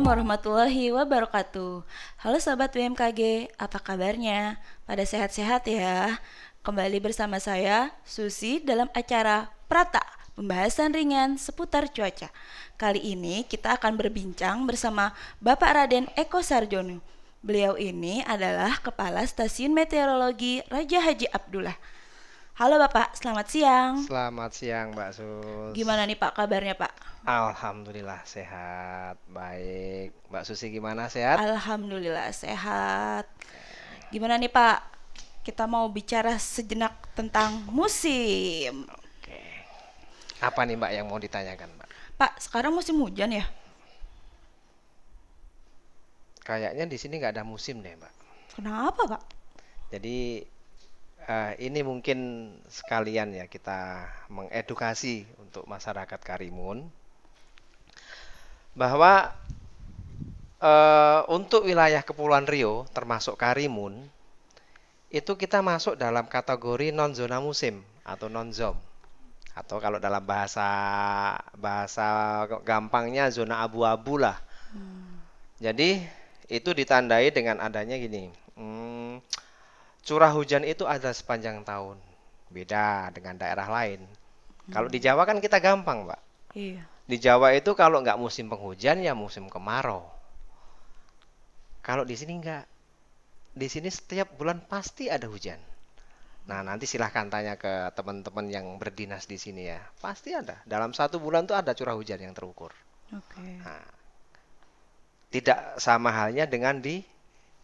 warahmatullahi wabarakatuh. Halo sahabat BMKG, apa kabarnya? Pada sehat-sehat ya? Kembali bersama saya, Susi, dalam acara Prata, pembahasan ringan seputar cuaca. Kali ini kita akan berbincang bersama Bapak Raden Eko Sarjono. Beliau ini adalah Kepala Stasiun Meteorologi Raja Haji Abdullah. Halo Bapak, selamat siang. Selamat siang, Mbak Sus. Gimana nih Pak kabarnya Pak? Alhamdulillah sehat, baik. Mbak Susi gimana, sehat? Alhamdulillah sehat. Gimana nih Pak? Kita mau bicara sejenak tentang musim. Oke. Apa nih Mbak yang mau ditanyakan, Mbak? Pak, sekarang musim hujan ya? Kayaknya di sini nggak ada musim deh, Mbak. Kenapa Pak? Jadi ini mungkin sekalian ya kita mengedukasi untuk masyarakat Karimun bahwa untuk wilayah Kepulauan Riau termasuk Karimun itu kita masuk dalam kategori non zona musim atau non zom, atau kalau dalam bahasa bahasa gampangnya zona abu-abu lah. Jadi itu ditandai dengan adanya gini, curah hujan itu ada sepanjang tahun, beda dengan daerah lain. Kalau di Jawa kan kita gampang, Mbak. Iya. Di Jawa itu kalau nggak musim penghujan ya musim kemarau. Kalau di sini nggak. Di sini setiap bulan pasti ada hujan. Nah, nanti silahkan tanya ke teman-teman yang berdinas di sini ya. Pasti ada. Dalam satu bulan tuh ada curah hujan yang terukur. Oke. Nah, tidak sama halnya dengan di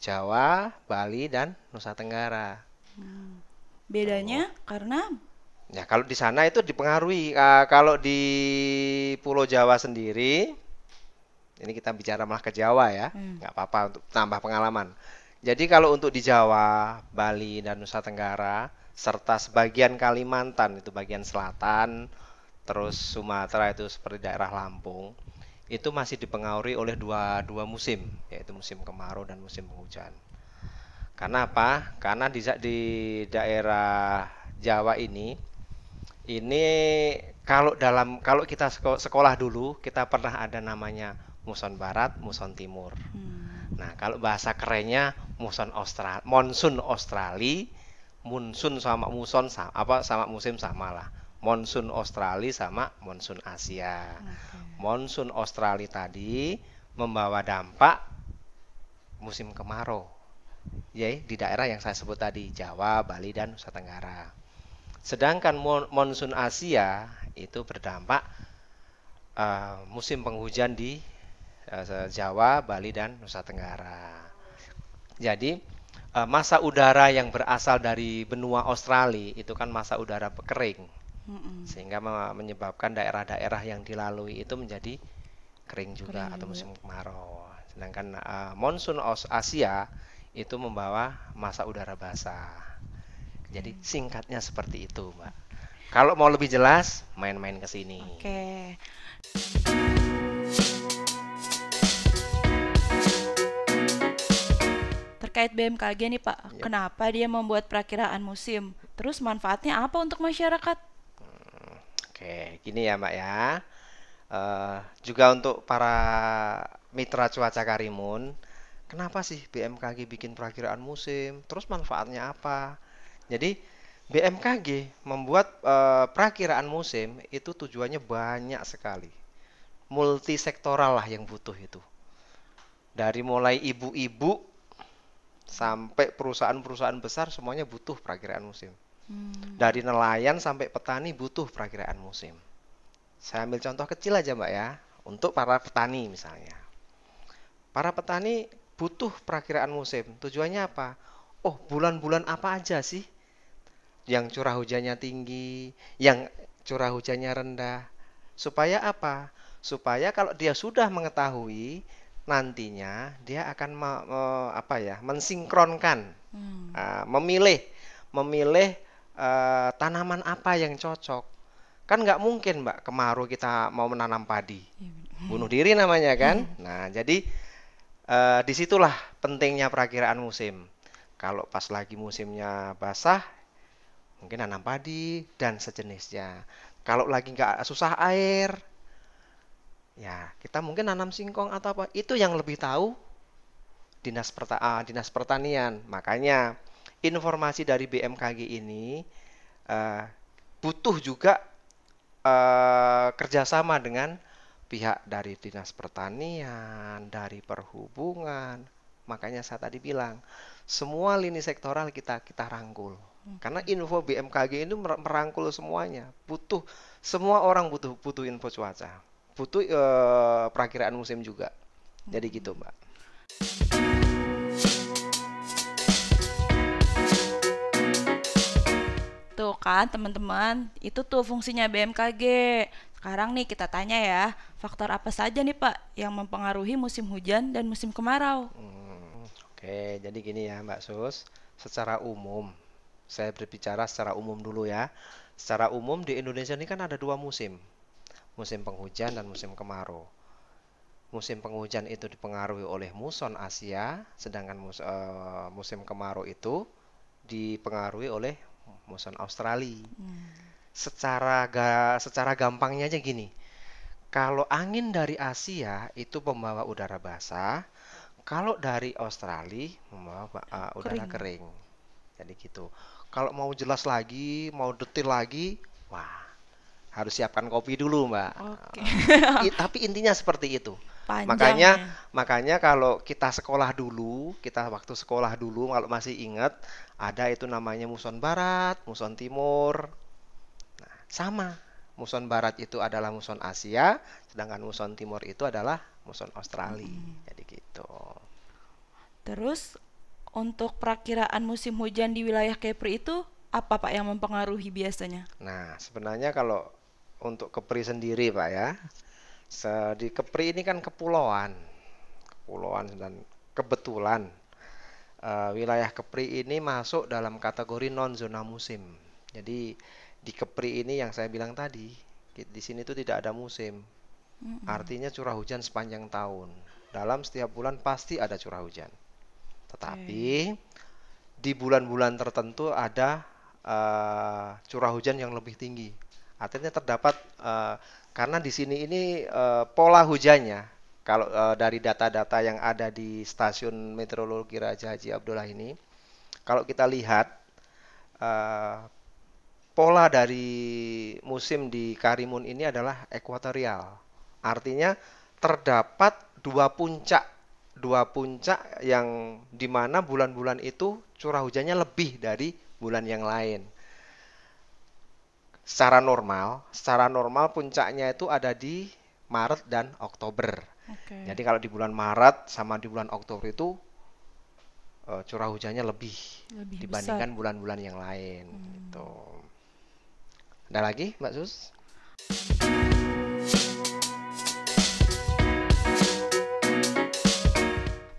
Jawa, Bali, dan Nusa Tenggara. Tuh. Bedanya karena Ya, kalau di sana itu dipengaruhi. Kalau di Pulau Jawa sendiri, ini kita bicara malah ke Jawa ya, nggak apa-apa untuk tambah pengalaman. Jadi kalau untuk di Jawa, Bali, dan Nusa Tenggara, serta sebagian Kalimantan, itu bagian selatan, terus Sumatera itu seperti daerah Lampung, itu masih dipengaruhi oleh dua musim, yaitu musim kemarau dan musim penghujan. Karena apa? Karena di daerah Jawa ini kalau kita sekolah dulu, kita pernah ada namanya muson barat, muson timur. Nah, kalau bahasa kerennya monsun Australia, monsun sama muson sama musim sama lah. Monsun Australia sama monsun Asia. Monsun Australia tadi membawa dampak musim kemarau. Ya, di daerah yang saya sebut tadi, Jawa, Bali, dan Nusa Tenggara. Sedangkan monsun Asia itu berdampak musim penghujan di Jawa, Bali, dan Nusa Tenggara. Jadi masa udara yang berasal dari benua Australia itu kan masa udara kering, sehingga menyebabkan daerah-daerah yang dilalui itu menjadi kering juga atau musim kemarau. Sedangkan monsun Asia itu membawa masa udara basah. Jadi singkatnya seperti itu, Mbak. Kalau mau lebih jelas, main-main ke sini. Oke. Terkait BMKG nih Pak, kenapa dia membuat perakiraan musim? Terus manfaatnya apa untuk masyarakat? Oke, gini ya Mbak ya. Juga untuk para mitra cuaca Karimun, kenapa sih BMKG bikin perakiraan musim? Terus manfaatnya apa? Jadi BMKG membuat perakiraan musim itu tujuannya banyak sekali. Multisektoral lah yang butuh itu. Dari mulai ibu-ibu sampai perusahaan-perusahaan besar semuanya butuh perakiraan musim. Dari nelayan sampai petani butuh perakiraan musim. Saya ambil contoh kecil aja Mbak ya, untuk para petani misalnya. Para petani butuh perakiraan musim. Tujuannya apa? Oh, bulan-bulan apa aja sih yang curah hujannya tinggi, yang curah hujannya rendah. Supaya apa? Supaya kalau dia sudah mengetahui, nantinya dia akan mensinkronkan, memilih tanaman apa yang cocok. Kan nggak mungkin Mbak kemarau kita mau menanam padi, bunuh diri namanya kan. Nah, jadi disitulah pentingnya perakiraan musim. Kalau pas lagi musimnya basah, mungkin nanam padi dan sejenisnya. Kalau lagi nggak susah air, Ya, kita mungkin nanam singkong atau apa, itu yang lebih tahu Dinas Pertanian. Makanya informasi dari BMKG ini eh, butuh juga kerjasama dengan pihak dari Dinas Pertanian, dari Perhubungan. Makanya saya tadi bilang, semua lini sektoral kita rangkul. Karena info BMKG ini merangkul semuanya. Semua orang butuh info cuaca. Butuh perakiraan musim juga. Jadi gitu, Mbak. Tuh kan teman-teman, itu tuh fungsinya BMKG. Sekarang nih kita tanya ya, faktor apa saja nih Pak yang mempengaruhi musim hujan dan musim kemarau? Oke, jadi gini ya Mbak Sus, secara umum, saya berbicara secara umum dulu ya. Secara umum di Indonesia ini kan ada dua musim, musim penghujan dan musim kemarau. Musim penghujan itu dipengaruhi oleh muson Asia, sedangkan musim kemarau itu dipengaruhi oleh muson Australia. Secara gampangnya aja gini, kalau angin dari Asia itu pembawa udara basah, kalau dari Australia membawa udara Kering. kering. Jadi gitu. Kalau mau jelas lagi, mau detail lagi, wah, harus siapkan kopi dulu, Mbak. Oke. Tapi intinya seperti itu. Panjang Makanya, ya. makanya kalau kita sekolah dulu, kita waktu sekolah dulu, kalau masih ingat, ada itu namanya muson barat, muson timur. Nah, sama. Muson barat itu adalah muson Asia, sedangkan muson timur itu adalah muson Australia. Jadi gitu. Terus untuk perakiraan musim hujan di wilayah Kepri itu apa Pak yang mempengaruhi biasanya? Nah, sebenarnya kalau untuk Kepri sendiri, Pak ya, di Kepri ini kan kepulauan dan kebetulan wilayah Kepri ini masuk dalam kategori non zona musim. Jadi di Kepri ini yang saya bilang tadi, di sini tuh tidak ada musim. Artinya curah hujan sepanjang tahun. Dalam setiap bulan pasti ada curah hujan. Tetapi di bulan-bulan tertentu ada curah hujan yang lebih tinggi. Artinya terdapat karena di sini ini pola hujannya kalau dari data-data yang ada di stasiun meteorologi Raja Haji Abdullah ini, kalau kita lihat eh, pola dari musim di Karimun ini adalah ekuatorial. Artinya terdapat dua puncak yang dimana bulan-bulan itu curah hujannya lebih dari bulan yang lain. Secara normal puncaknya itu ada di Maret dan Oktober. Oke. Jadi kalau di bulan Maret sama di bulan Oktober itu curah hujannya lebih Lebih besar. dibandingkan bulan-bulan yang lain. Gitu. Ada lagi, Mbak Sus?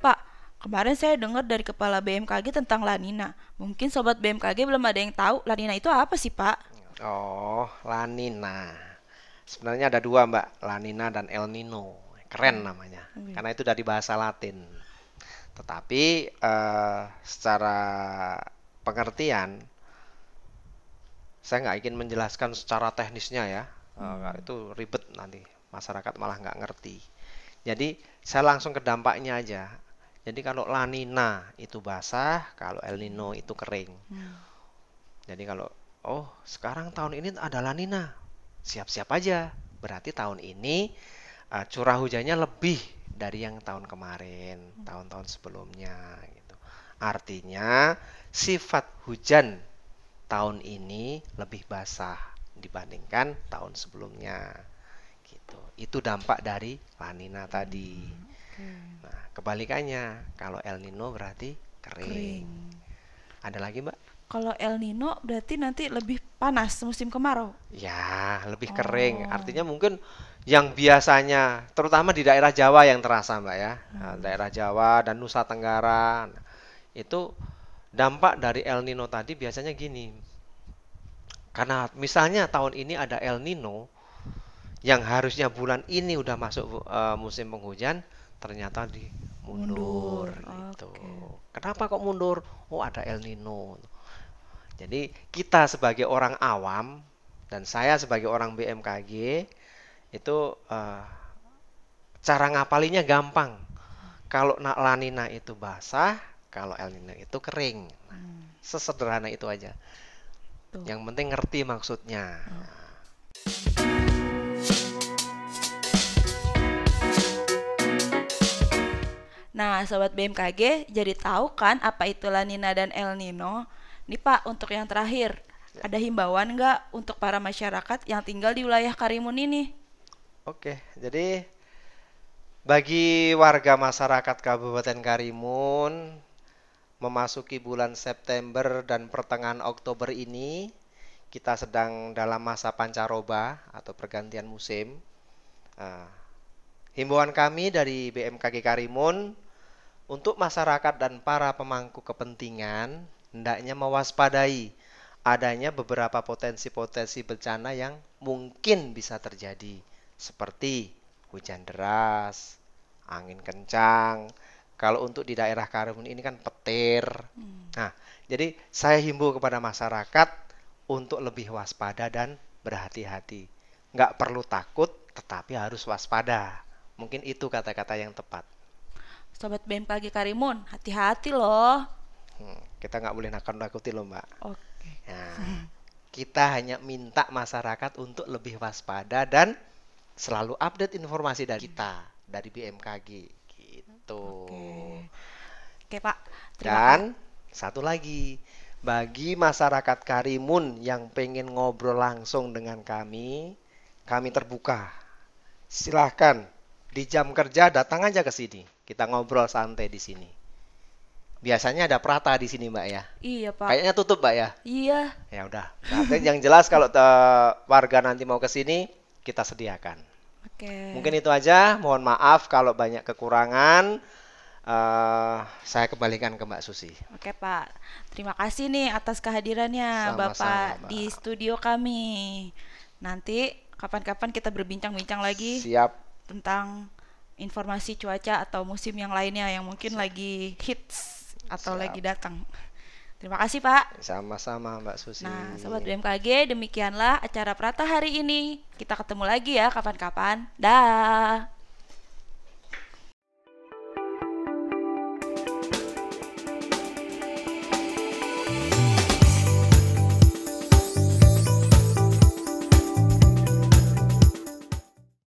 Pak, kemarin saya dengar dari kepala BMKG tentang La Nina. Mungkin sobat BMKG belum ada yang tahu La Nina itu apa sih, Pak? Oh, La Nina. Sebenarnya ada dua, Mbak, La Nina dan El Nino. Keren namanya, Oke. karena itu dari bahasa Latin. Tetapi secara pengertian, saya nggak ingin menjelaskan secara teknisnya ya. Itu ribet nanti, masyarakat malah nggak ngerti. Jadi saya langsung ke dampaknya aja. Jadi kalau La Nina itu basah, kalau El Nino itu kering. Jadi kalau oh sekarang tahun ini ada La Nina, siap-siap aja. Berarti tahun ini curah hujannya lebih dari yang tahun kemarin, tahun-tahun sebelumnya gitu. Artinya sifat hujan tahun ini lebih basah dibandingkan tahun sebelumnya gitu. Itu dampak dari La Nina tadi. Nah, kebalikannya kalau El Nino berarti kering. Kering. Ada lagi, Mbak? Kalau El Nino berarti nanti lebih panas musim kemarau. Ya, lebih kering. Oh. Artinya mungkin yang biasanya, terutama di daerah Jawa yang terasa, Mbak ya. Nah, daerah Jawa dan Nusa Tenggara. Nah, itu dampak dari El Nino tadi biasanya gini. Karena misalnya tahun ini ada El Nino, yang harusnya bulan ini udah masuk musim penghujan, ternyata mundur gitu. Oke. Kenapa kok mundur? Oh, ada El Nino. Jadi kita sebagai orang awam dan saya sebagai orang BMKG itu Cara ngapalinya gampang. Kalau La Nina itu basah, kalau El Nino itu kering. Sesederhana itu aja. Tuh. Yang penting ngerti maksudnya. Nah, Sobat BMKG, jadi tahu kan apa itu La Nina dan El Nino? Nih Pak, untuk yang terakhir, ada himbauan nggak untuk para masyarakat yang tinggal di wilayah Karimun ini? Oke, jadi bagi warga masyarakat Kabupaten Karimun, memasuki bulan September dan pertengahan Oktober ini, kita sedang dalam masa pancaroba atau pergantian musim. Himbauan kami dari BMKG Karimun untuk masyarakat dan para pemangku kepentingan hendaknya mewaspadai adanya beberapa potensi-potensi bencana yang mungkin bisa terjadi, seperti hujan deras, angin kencang. Kalau untuk di daerah Karimun ini kan petir. Nah, jadi saya himbau kepada masyarakat untuk lebih waspada dan berhati-hati. Nggak perlu takut, tetapi harus waspada. Mungkin itu kata-kata yang tepat. Sobat BMKG Karimun, hati-hati loh. Kita nggak boleh nakut-nakuti loh, Mbak. Oke. Nah, kita hanya minta masyarakat untuk lebih waspada dan selalu update informasi dari kita, dari BMKG. Gitu. Oke, Pak. Dan satu lagi, bagi masyarakat Karimun yang pengen ngobrol langsung dengan kami terbuka. Silahkan, di jam kerja datang aja ke sini. Kita ngobrol santai di sini. Biasanya ada Prata di sini, Mbak ya. Iya, Pak. Kayaknya tutup, Mbak ya. Iya. Ya udah. Nanti yang jelas kalau warga nanti mau ke sini, kita sediakan. Oke. Mungkin itu aja. Mohon maaf kalau banyak kekurangan. Saya kembalikan ke Mbak Susi. Oke, Pak. Terima kasih nih atas kehadirannya Sama-sama, Bapak Mbak. di studio kami. Nanti kapan-kapan kita berbincang-bincang lagi Siap. tentang informasi cuaca atau musim yang lainnya yang mungkin lagi hits atau Siap. lagi datang. Terima kasih, Pak. Sama-sama, Mbak Susi. Nah, Sobat BMKG, demikianlah acara Prata hari ini. Kita ketemu lagi ya kapan-kapan. Dah.